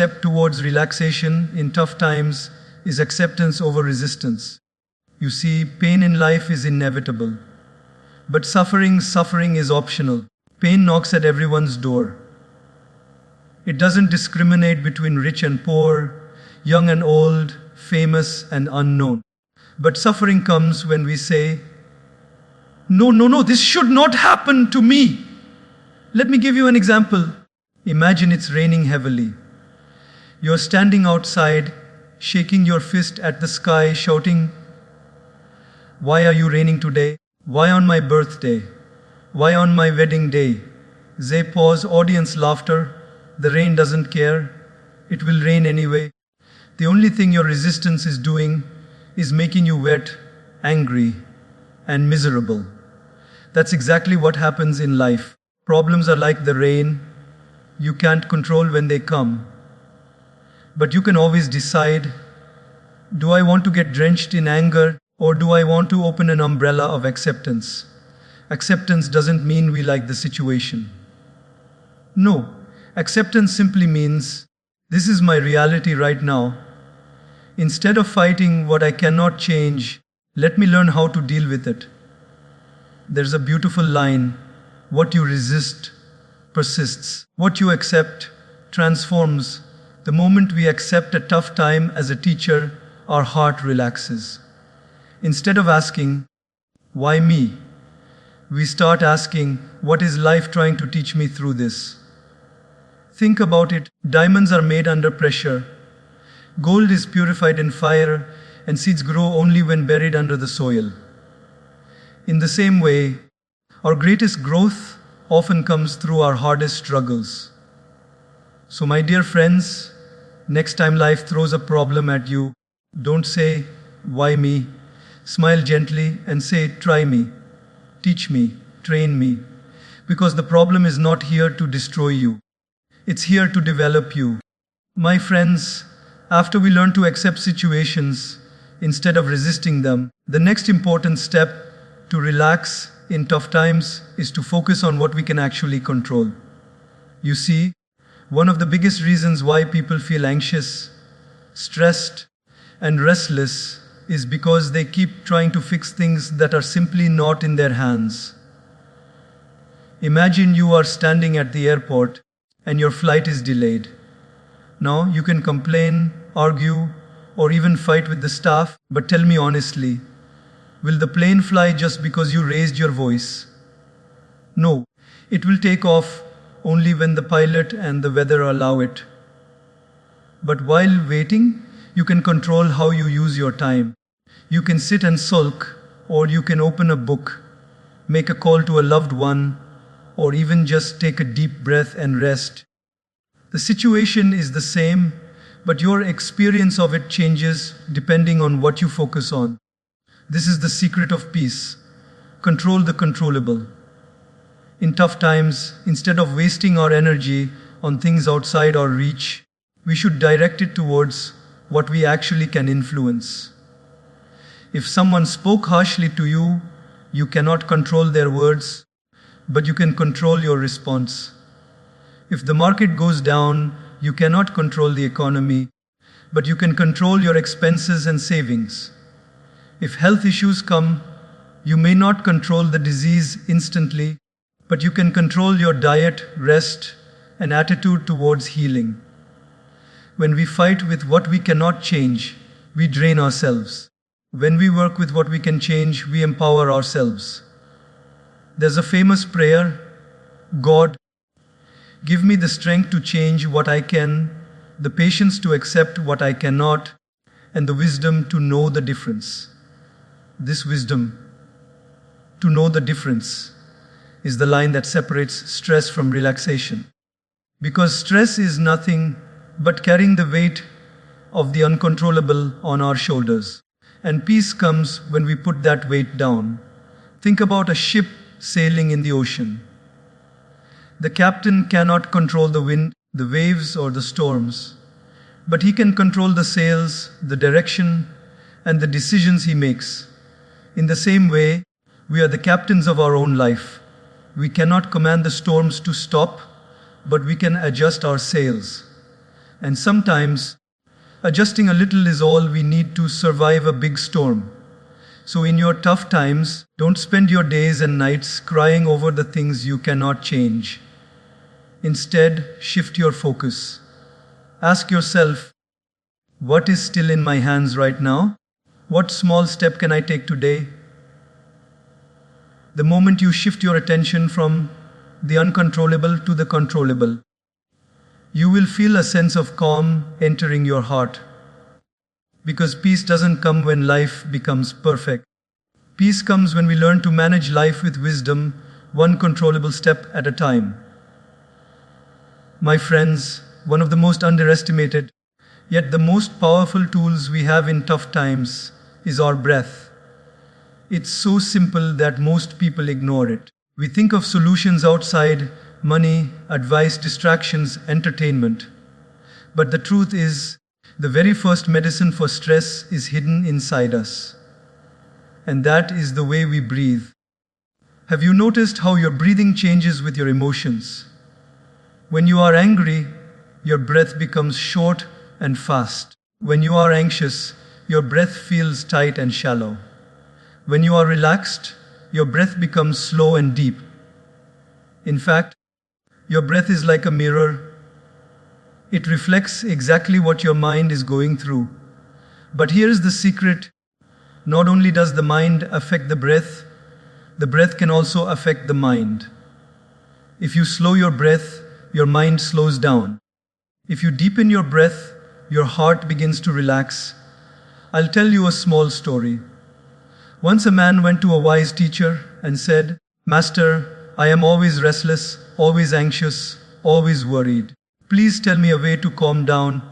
step towards relaxation in tough times is acceptance over resistance. You see, pain in life is inevitable. But suffering is optional. Pain knocks at everyone's door. It doesn't discriminate between rich and poor, young and old, famous and unknown. But suffering comes when we say, no, this should not happen to me. Let me give you an example. Imagine it's raining heavily. You're standing outside, shaking your fist at the sky, shouting, "Why are you raining today? Why on my birthday? Why on my wedding day?" They pause, audience laughter. The rain doesn't care. It will rain anyway. The only thing your resistance is doing is making you wet, angry, and miserable. That's exactly what happens in life. Problems are like the rain. You can't control when they come. But you can always decide, do I want to get drenched in anger, or do I want to open an umbrella of acceptance? Acceptance doesn't mean we like the situation. No, acceptance simply means, this is my reality right now. Instead of fighting what I cannot change, let me learn how to deal with it. There's a beautiful line, what you resist persists. What you accept transforms. The moment we accept a tough time as a teacher, our heart relaxes. Instead of asking, why me? We start asking, what is life trying to teach me through this? Think about it. Diamonds are made under pressure. Gold is purified in fire, and seeds grow only when buried under the soil. In the same way, our greatest growth often comes through our hardest struggles. So my dear friends, next time life throws a problem at you, don't say, why me? Smile gently and say, try me, teach me, train me. Because the problem is not here to destroy you. It's here to develop you. My friends, after we learn to accept situations instead of resisting them, the next important step to relax in tough times is to focus on what we can actually control. You see, one of the biggest reasons why people feel anxious, stressed, and restless is because they keep trying to fix things that are simply not in their hands. Imagine you are standing at the airport and your flight is delayed. Now you can complain, argue, or even fight with the staff, but tell me honestly, will the plane fly just because you raised your voice? No, it will take off only when the pilot and the weather allow it. But while waiting, you can control how you use your time. You can sit and sulk, or you can open a book, make a call to a loved one, or even just take a deep breath and rest. The situation is the same, but your experience of it changes depending on what you focus on. This is the secret of peace. Control the controllable. In tough times, instead of wasting our energy on things outside our reach, we should direct it towards what we actually can influence. If someone spoke harshly to you, you cannot control their words, but you can control your response. If the market goes down, you cannot control the economy, but you can control your expenses and savings. If health issues come, you may not control the disease instantly, but you can control your diet, rest, and attitude towards healing. When we fight with what we cannot change, we drain ourselves. When we work with what we can change, we empower ourselves. There's a famous prayer, God, give me the strength to change what I can, the patience to accept what I cannot, and the wisdom to know the difference. This wisdom, to know the difference, is the line that separates stress from relaxation. Because stress is nothing but carrying the weight of the uncontrollable on our shoulders. And peace comes when we put that weight down. Think about a ship sailing in the ocean. The captain cannot control the wind, the waves, or the storms, but he can control the sails, the direction, and the decisions he makes. In the same way, we are the captains of our own life. We cannot command the storms to stop, but we can adjust our sails. And sometimes, adjusting a little is all we need to survive a big storm. So, in your tough times, don't spend your days and nights crying over the things you cannot change. Instead, shift your focus. Ask yourself, what is still in my hands right now? What small step can I take today? The moment you shift your attention from the uncontrollable to the controllable, you will feel a sense of calm entering your heart. Because peace doesn't come when life becomes perfect. Peace comes when we learn to manage life with wisdom, one controllable step at a time. My friends, one of the most underestimated, yet the most powerful tools we have in tough times is our breath. It's so simple that most people ignore it. We think of solutions outside: money, advice, distractions, entertainment. But the truth is, the very first medicine for stress is hidden inside us. And that is the way we breathe. Have you noticed how your breathing changes with your emotions? When you are angry, your breath becomes short and fast. When you are anxious, your breath feels tight and shallow. When you are relaxed, your breath becomes slow and deep. In fact, your breath is like a mirror. It reflects exactly what your mind is going through. But here's the secret. Not only does the mind affect the breath can also affect the mind. If you slow your breath, your mind slows down. If you deepen your breath, your heart begins to relax. I'll tell you a small story. Once a man went to a wise teacher and said, "Master, I am always restless, always anxious, always worried. Please tell me a way to calm down."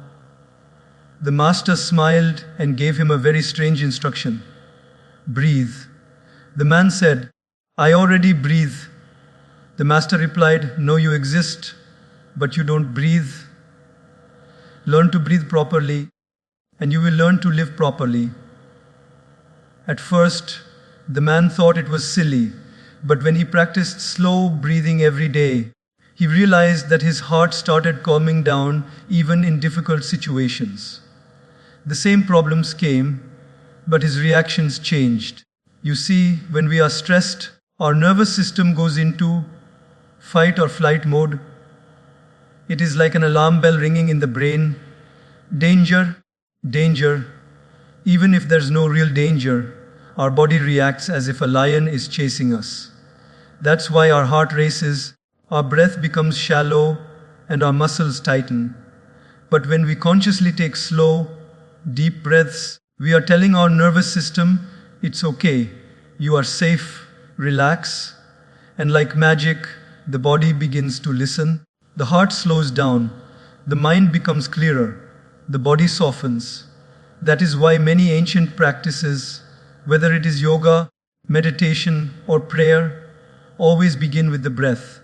The master smiled and gave him a very strange instruction. "Breathe." The man said, "I already breathe." The master replied, "No, you exist, but you don't breathe. Learn to breathe properly, and you will learn to live properly." At first, the man thought it was silly, but when he practiced slow breathing every day, he realized that his heart started calming down even in difficult situations. The same problems came, but his reactions changed. You see, when we are stressed, our nervous system goes into fight or flight mode. It is like an alarm bell ringing in the brain. Danger, danger. Even if there's no real danger, our body reacts as if a lion is chasing us. That's why our heart races, our breath becomes shallow, and our muscles tighten. But when we consciously take slow, deep breaths, we are telling our nervous system, "It's okay, you are safe, relax." And like magic, the body begins to listen. The heart slows down, the mind becomes clearer, the body softens. That is why many ancient practices, whether it is yoga, meditation, or prayer, always begin with the breath.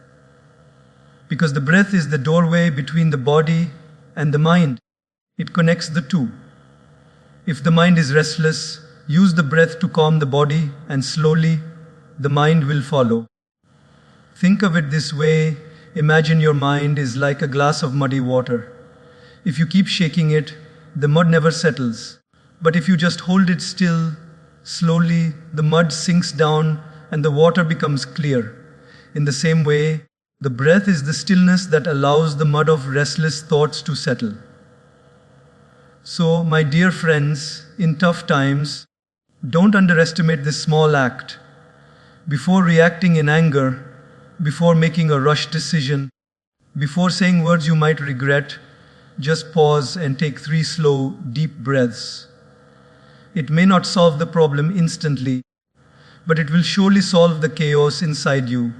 Because the breath is the doorway between the body and the mind. It connects the two. If the mind is restless, use the breath to calm the body, and slowly, the mind will follow. Think of it this way. Imagine your mind is like a glass of muddy water. If you keep shaking it, the mud never settles. But if you just hold it still, slowly, the mud sinks down and the water becomes clear. In the same way, the breath is the stillness that allows the mud of restless thoughts to settle. So, my dear friends, in tough times, don't underestimate this small act. Before reacting in anger, before making a rushed decision, before saying words you might regret, just pause and take 3 slow, deep breaths. It may not solve the problem instantly, but it will surely solve the chaos inside you.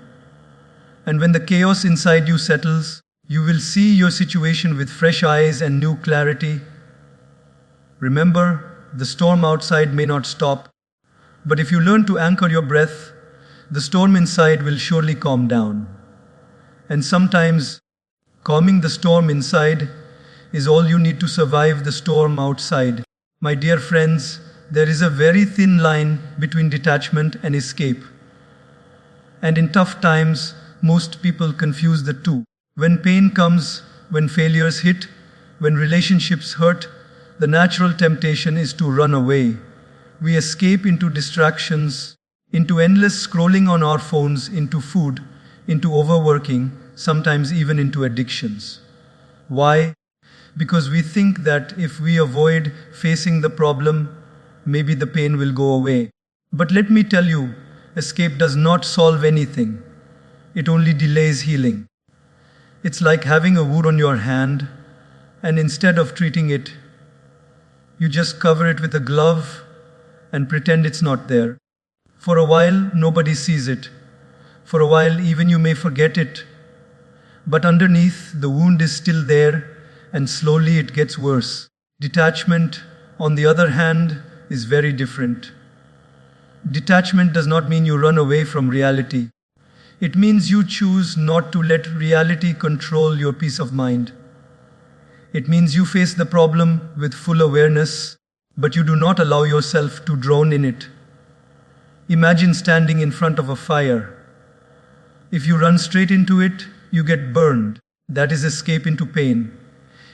And when the chaos inside you settles, you will see your situation with fresh eyes and new clarity. Remember, the storm outside may not stop, but if you learn to anchor your breath, the storm inside will surely calm down. And sometimes, calming the storm inside is all you need to survive the storm outside. My dear friends, there is a very thin line between detachment and escape. And in tough times, most people confuse the two. When pain comes, when failures hit, When relationships hurt, the natural temptation is to run away. We escape into distractions, into endless scrolling on our phones, into food, into overworking, sometimes even into addictions. Why? Because we think that if we avoid facing the problem, maybe the pain will go away. But let me tell you, escape does not solve anything. It only delays healing. It's like having a wound on your hand, and instead of treating it, you just cover it with a glove and pretend it's not there. For a while, nobody sees it. For a while, even you may forget it. But underneath, the wound is still there, and slowly it gets worse. Detachment, on the other hand, is very different. Detachment does not mean you run away from reality. It means you choose not to let reality control your peace of mind. It means you face the problem with full awareness, but you do not allow yourself to drown in it. Imagine standing in front of a fire. If you run straight into it, you get burned. That is escape into pain.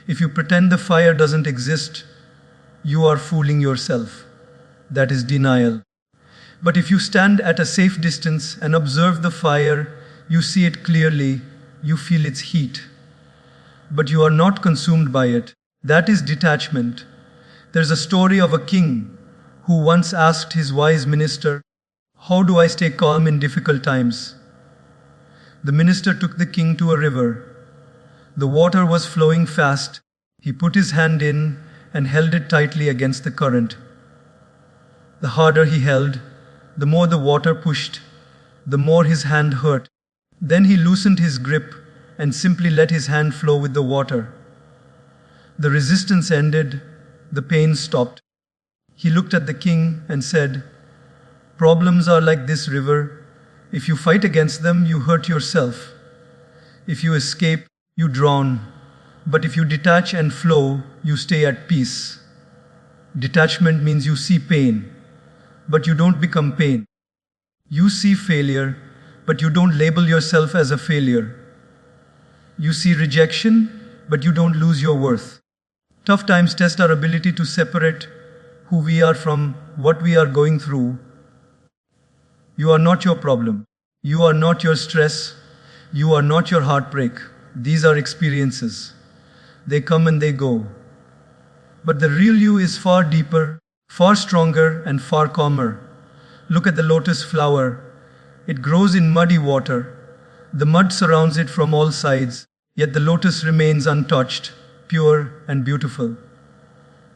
If you pretend the fire doesn't exist, you are fooling yourself. That is denial. But if you stand at a safe distance and observe the fire, you see it clearly, you feel its heat. But you are not consumed by it. That is detachment. There's a story of a king who once asked his wise minister, "How do I stay calm in difficult times?" The minister took the king to a river. The water was flowing fast. He put his hand in and held it tightly against the current. The harder he held, the more the water pushed, the more his hand hurt. Then he loosened his grip and simply let his hand flow with the water. The resistance ended, the pain stopped. He looked at the king and said, "Problems are like this river. If you fight against them, you hurt yourself. If you escape, you drown. But if you detach and flow, you stay at peace." Detachment means you see pain, but you don't become pain. You see failure, but you don't label yourself as a failure. You see rejection, but you don't lose your worth. Tough times test our ability to separate who we are from what we are going through. You are not your problem. You are not your stress. You are not your heartbreak. These are experiences. They come and they go. But the real you is far deeper, far stronger, and far calmer. Look at the lotus flower. It grows in muddy water. The mud surrounds it from all sides, yet the lotus remains untouched, pure and beautiful.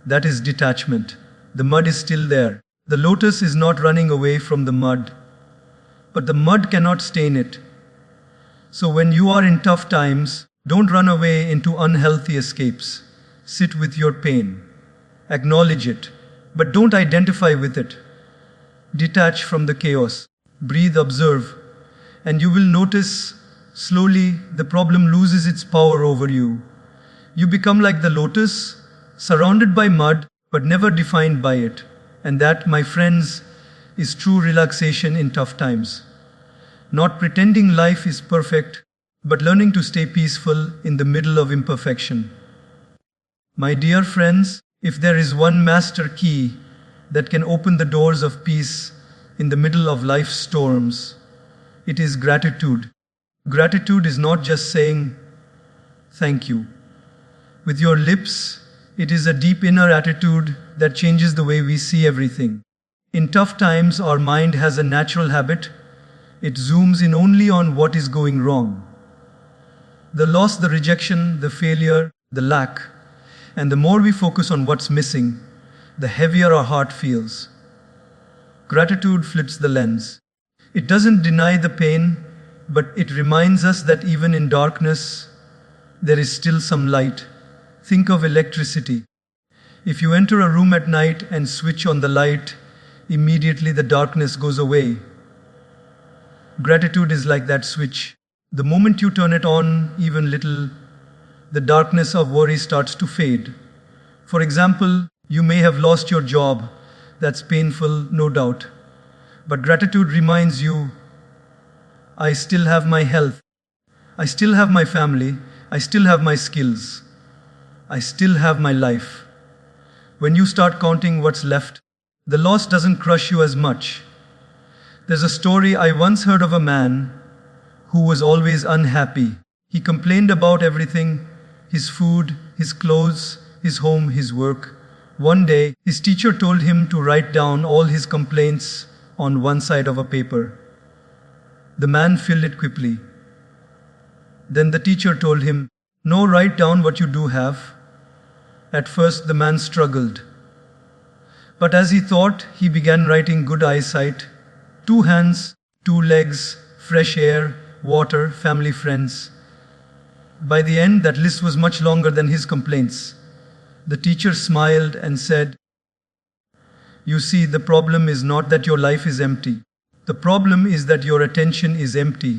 That is detachment. The mud is still there. The lotus is not running away from the mud, but the mud cannot stain it. So when you are in tough times, don't run away into unhealthy escapes. Sit with your pain. Acknowledge it, but don't identify with it. Detach from the chaos. Breathe, observe, and you will notice slowly the problem loses its power over you. You become like the lotus, surrounded by mud, but never defined by it. And that, my friends, is true relaxation in tough times. Not pretending life is perfect, but learning to stay peaceful in the middle of imperfection. My dear friends, if there is one master key that can open the doors of peace in the middle of life's storms, it is gratitude. Gratitude is not just saying thank you with your lips. It is a deep inner attitude that changes the way we see everything. In tough times, our mind has a natural habit. It zooms in only on what is going wrong. The loss, the rejection, the failure, the lack. And the more we focus on what's missing, the heavier our heart feels. Gratitude flips the lens. It doesn't deny the pain, but it reminds us that even in darkness, there is still some light. Think of electricity. If you enter a room at night and switch on the light, immediately the darkness goes away. Gratitude is like that switch. The moment you turn it on even little, the darkness of worry starts to fade. For example, you may have lost your job. That's painful, no doubt. But gratitude reminds you, I still have my health. I still have my family. I still have my skills. I still have my life. When you start counting what's left, the loss doesn't crush you as much. There's a story I once heard of a man who was always unhappy. He complained about everything: his food, his clothes, his home, his work. One day, his teacher told him to write down all his complaints on one side of a paper. The man filled it quickly. Then the teacher told him, "No, write down what you do have." At first, the man struggled. But as he thought, he began writing good eyesight, 2 hands, 2 legs, fresh air, water, family, friends. By the end, that list was much longer than his complaints. The teacher smiled and said, "You see, the problem is not that your life is empty. The problem is that your attention is empty."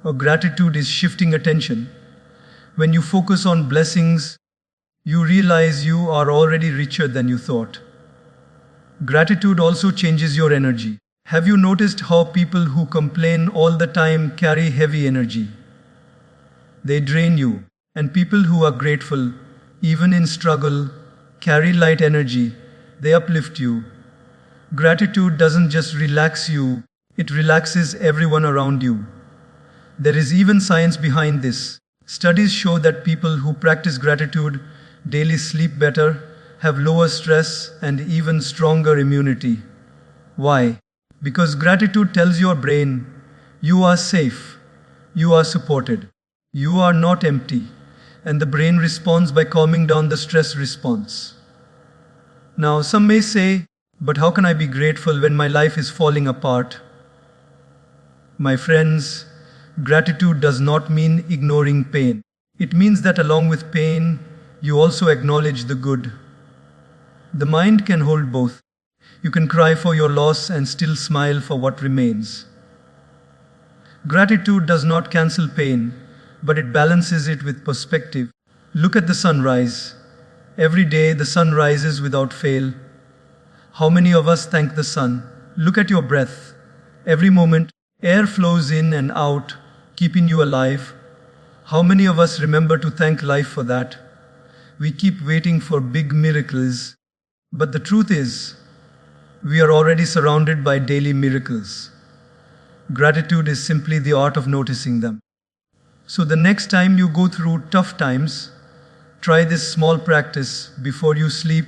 Or gratitude is shifting attention. When you focus on blessings, you realize you are already richer than you thought. Gratitude also changes your energy. Have you noticed how people who complain all the time carry heavy energy? They drain you. And people who are grateful, even in struggle, carry light energy. They uplift you. Gratitude doesn't just relax you, it relaxes everyone around you. There is even science behind this. Studies show that people who practice gratitude daily sleep better, have lower stress, and even stronger immunity. Why? Because gratitude tells your brain, you are safe, you are supported, you are not empty, and the brain responds by calming down the stress response. Now, some may say, but how can I be grateful when my life is falling apart? My friends, gratitude does not mean ignoring pain. It means that along with pain, you also acknowledge the good. The mind can hold both. You can cry for your loss and still smile for what remains. Gratitude does not cancel pain, but it balances it with perspective. Look at the sunrise. Every day the sun rises without fail. How many of us thank the sun? Look at your breath. Every moment, air flows in and out, keeping you alive. How many of us remember to thank life for that? We keep waiting for big miracles, but the truth is, we are already surrounded by daily miracles. Gratitude is simply the art of noticing them. So the next time you go through tough times, try this small practice. Before you sleep,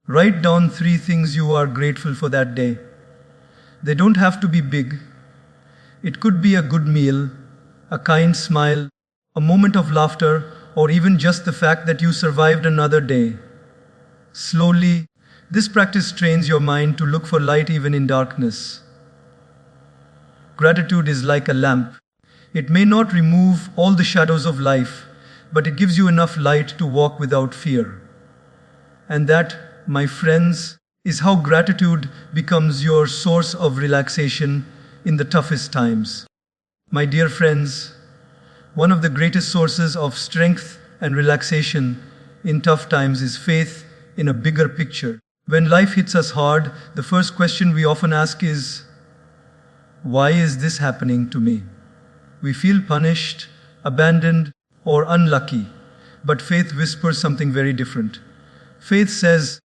write down 3 things you are grateful for that day. They don't have to be big. It could be a good meal, a kind smile, a moment of laughter, or even just the fact that you survived another day. Slowly, this practice trains your mind to look for light even in darkness. Gratitude is like a lamp. It may not remove all the shadows of life, but it gives you enough light to walk without fear. And that, my friends, is how gratitude becomes your source of relaxation in the toughest times. My dear friends, one of the greatest sources of strength and relaxation in tough times is faith in a bigger picture. When life hits us hard, the first question we often ask is, why is this happening to me? We feel punished, abandoned, or unlucky. But faith whispers something very different. Faith says,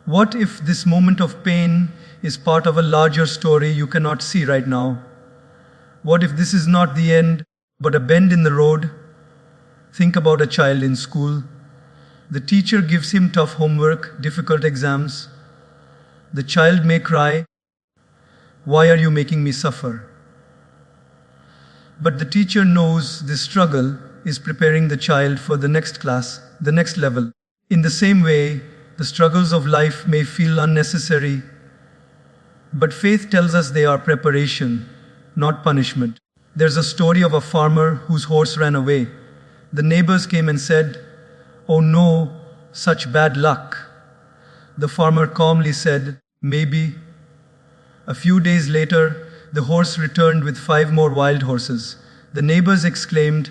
what if this moment of pain is part of a larger story you cannot see right now? What if this is not the end, but a bend in the road? Think about a child in school. The teacher gives him tough homework, difficult exams. The child may cry, "Why are you making me suffer?" But the teacher knows this struggle is preparing the child for the next class, the next level. In the same way, the struggles of life may feel unnecessary, but faith tells us they are preparation, not punishment. There's a story of a farmer whose horse ran away. The neighbors came and said, "Oh no, such bad luck." The farmer calmly said, "Maybe." A few days later, the horse returned with 5 more wild horses. The neighbors exclaimed,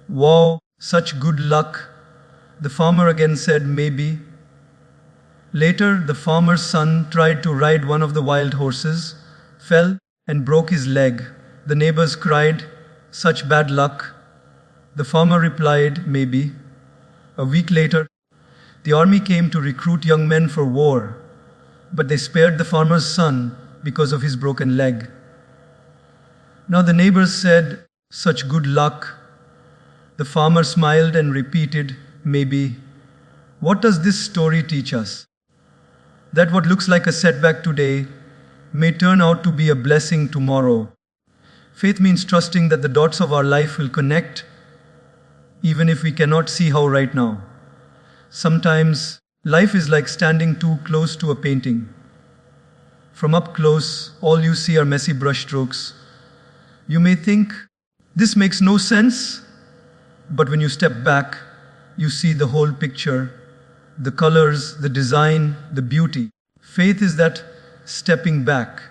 "Wow, such good luck." The farmer again said, "Maybe." Later, the farmer's son tried to ride one of the wild horses, fell, and broke his leg. The neighbors cried, "Such bad luck." The farmer replied, "Maybe." A week later, the army came to recruit young men for war, but they spared the farmer's son because of his broken leg. Now the neighbors said, "Such good luck." The farmer smiled and repeated, "Maybe." What does this story teach us? That what looks like a setback today may turn out to be a blessing tomorrow. Faith means trusting that the dots of our life will connect, even if we cannot see how right now. Sometimes life is like standing too close to a painting. From up close, all you see are messy brushstrokes. You may think, this makes no sense, but when you step back, you see the whole picture, the colors, the design, the beauty. Faith is that stepping back.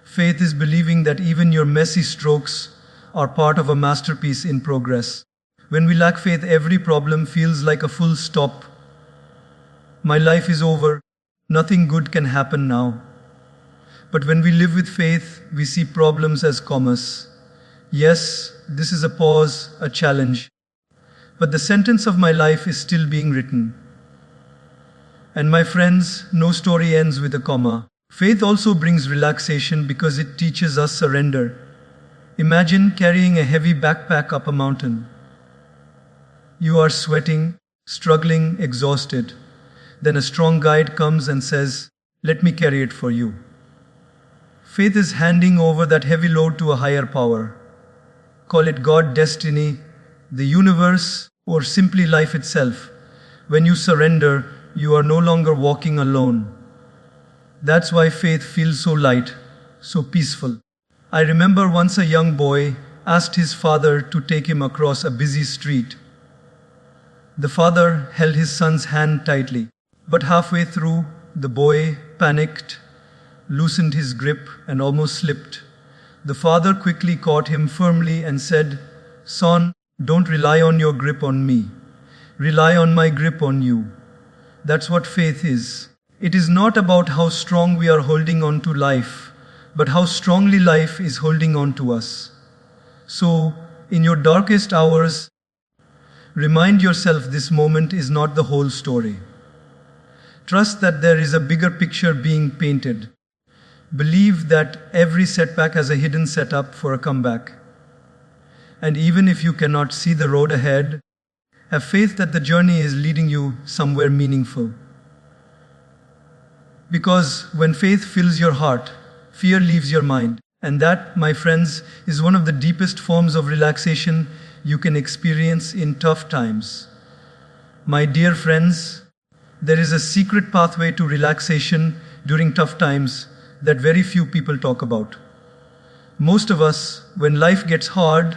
Faith is believing that even your messy strokes are part of a masterpiece in progress. When we lack faith, every problem feels like a full stop. My life is over. Nothing good can happen now. But when we live with faith, we see problems as commas. Yes, this is a pause, a challenge. But the sentence of my life is still being written. And my friends, no story ends with a comma. Faith also brings relaxation because it teaches us surrender. Imagine carrying a heavy backpack up a mountain. You are sweating, struggling, exhausted. Then a strong guide comes and says, "Let me carry it for you." Faith is handing over that heavy load to a higher power. Call it God, destiny, the universe, or simply life itself. When you surrender, you are no longer walking alone. That's why faith feels so light, so peaceful. I remember once a young boy asked his father to take him across a busy street. The father held his son's hand tightly, but halfway through, the boy panicked, loosened his grip, and almost slipped. The father quickly caught him firmly and said, "Son, don't rely on your grip on me. Rely on my grip on you." That's what faith is. It is not about how strong we are holding on to life, but how strongly life is holding on to us. So, in your darkest hours, remind yourself this moment is not the whole story. Trust that there is a bigger picture being painted. Believe that every setback has a hidden setup for a comeback. And even if you cannot see the road ahead, have faith that the journey is leading you somewhere meaningful. Because when faith fills your heart, fear leaves your mind. And that, my friends, is one of the deepest forms of relaxation you can experience in tough times. My dear friends, there is a secret pathway to relaxation during tough times that very few people talk about. Most of us, when life gets hard,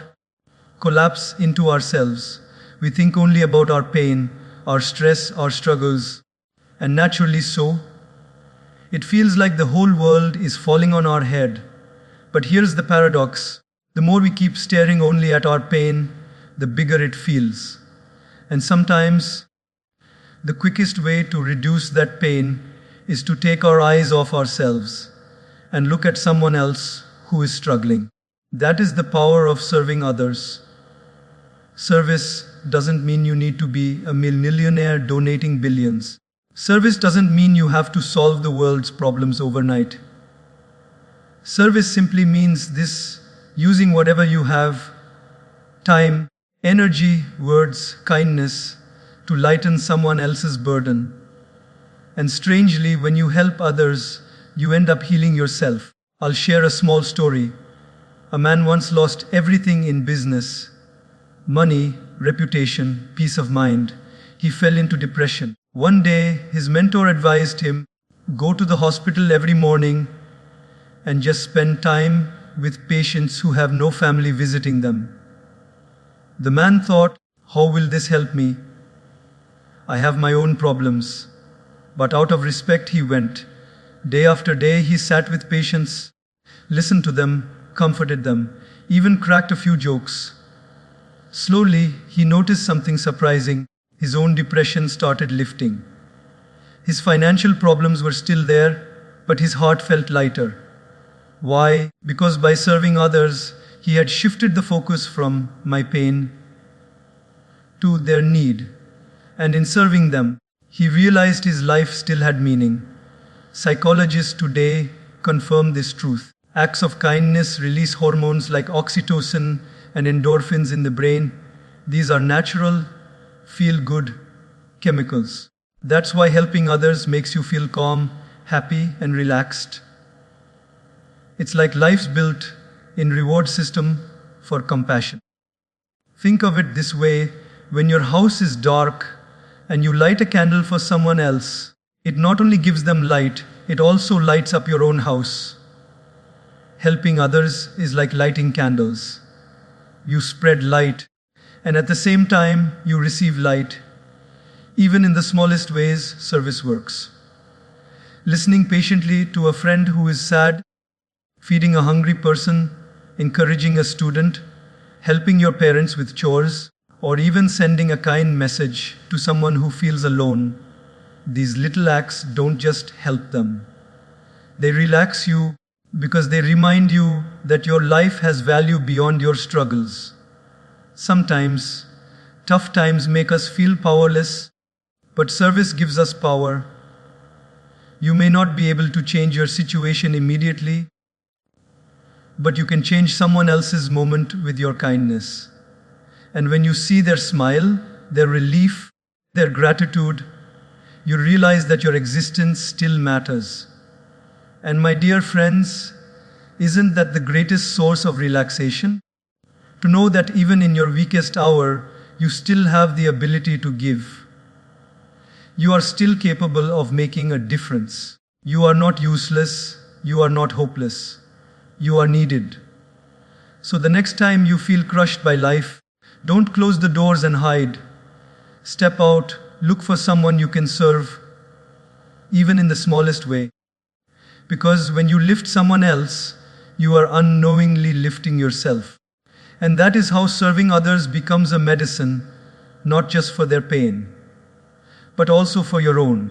collapse into ourselves. We think only about our pain, our stress, our struggles, and naturally so, it feels like the whole world is falling on our head. But here's the paradox. The more we keep staring only at our pain, the bigger it feels. And sometimes, the quickest way to reduce that pain is to take our eyes off ourselves and look at someone else who is struggling. That is the power of serving others. Service doesn't mean you need to be a millionaire donating billions. Service doesn't mean you have to solve the world's problems overnight. Service simply means this: using whatever you have, time, energy, words, kindness, to lighten someone else's burden. And strangely, when you help others, you end up healing yourself. I'll share a small story. A man once lost everything in business: money, reputation, peace of mind. He fell into depression. One day, his mentor advised him, go to the hospital every morning and just spend time with patients who have no family visiting them. The man thought, how will this help me? I have my own problems. But out of respect, he went. Day after day, he sat with patients, listened to them, comforted them, even cracked a few jokes. Slowly, he noticed something surprising. His own depression started lifting. His financial problems were still there, but his heart felt lighter. Why? Because by serving others, he had shifted the focus from my pain to their need. And in serving them, he realized his life still had meaning. Psychologists today confirm this truth. Acts of kindness release hormones like oxytocin and endorphins in the brain. These are natural, feel-good chemicals. That's why helping others makes you feel calm, happy, and relaxed. It's like life's built in reward system for compassion. Think of it this way: when your house is dark and you light a candle for someone else, it not only gives them light, it also lights up your own house. Helping others is like lighting candles. You spread light, and at the same time, you receive light. Even in the smallest ways, service works. Listening patiently to a friend who is sad, feeding a hungry person, encouraging a student, helping your parents with chores, or even sending a kind message to someone who feels alone. These little acts don't just help them. They relax you because they remind you that your life has value beyond your struggles. Sometimes, tough times make us feel powerless, but service gives us power. You may not be able to change your situation immediately, but you can change someone else's moment with your kindness. And when you see their smile, their relief, their gratitude, you realize that your existence still matters. And my dear friends, isn't that the greatest source of relaxation? To know that even in your weakest hour, you still have the ability to give. You are still capable of making a difference. You are not useless. You are not hopeless. You are needed. So the next time you feel crushed by life, don't close the doors and hide. Step out, look for someone you can serve, even in the smallest way. Because when you lift someone else, you are unknowingly lifting yourself. And that is how serving others becomes a medicine, not just for their pain, but also for your own.